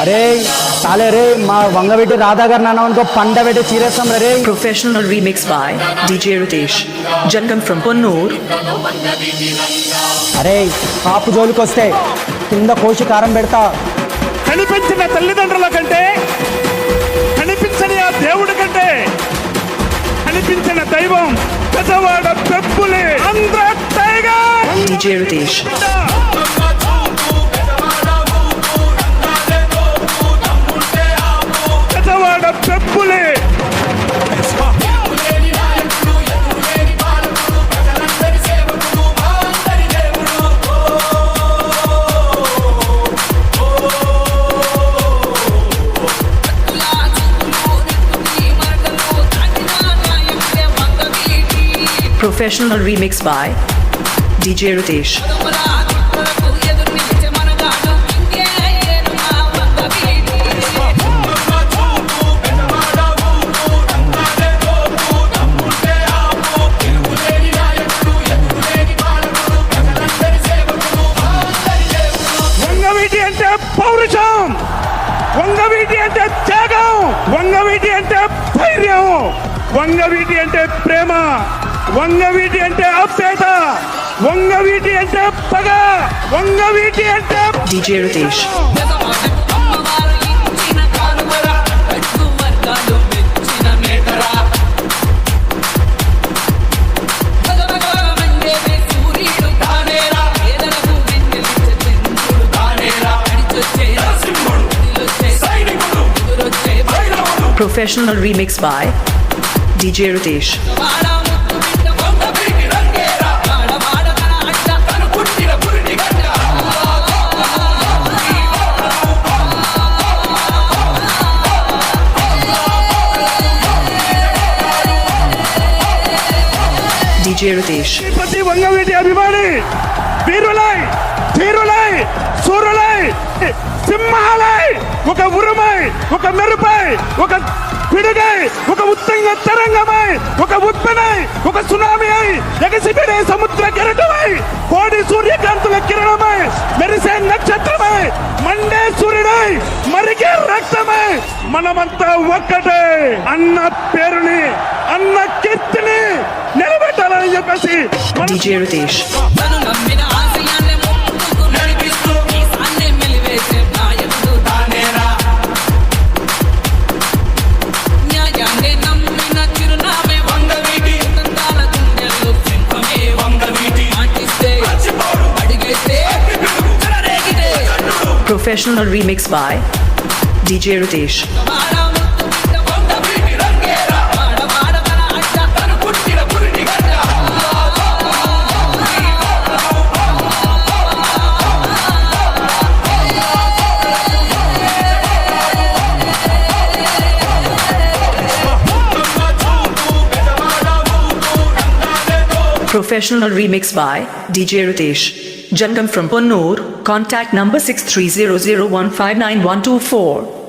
అరే చాలే రే మా వంగవీటి రాధా గారు నాన్న అనుకో పండ పెట్టి చీరేస్తాం రే. Professional remix by DJ Ritesh. Jankam from Ponnur. అరే కాపు జోలికి వస్తే కింద కోసి కారం పెడతా. కనిపించిన తల్లిదండ్రుల కంటే, కనిపించని ఆ దేవుడి కంటే, కనిపించిన దైవం పెద్దవాడ పెప్పులే ఆంధ్ర టైగర్ DJ Ritesh. పెద్దవాడ పెప్పులే. Professional remix by DJ Ritesh. Vangaveeti అంటే పౌరుషం, వంగవీటి అంటే త్యాగం, వంగవీటి అంటే ధైర్యం, వంగవీటి అంటే ప్రేమ, వంగవీటి అంటే ఆప్యాయత, వంగవీటి అంటే పగ, వంగవీటి అంటే DJ Ritesh. Professional remix by DJ Ritesh. DJ Ritesh. ప్రతి వంగవీటి అభిమాని వీరులై, ధీరులై, సూరులై, సింహాలై, ఒక ఉరుమై, ఒక మెరుపై, ఒక పిడుగై, ఒక ఉత్తంగ తరంగమై, ఒక ఉత్పనై, ఒక సునామీ అయి ఎగసిపిడే సముద్ర కెరటమై, కోడి సూర్యకాంతుల కిరణమై, మెరిసే నక్షత్రమై, మండే సూర్యుడై, మరిగే రక్తమై, మనమంతా ఒక్కటే అన్న పేరుని, అన్న కీర్తిని నిలబెట్టాలని చెప్పేసి DJ Ritesh. Professional remix by DJ Ritesh. Professional remix by DJ Ritesh. Jankam from Ponnur. Contact number 6300159124.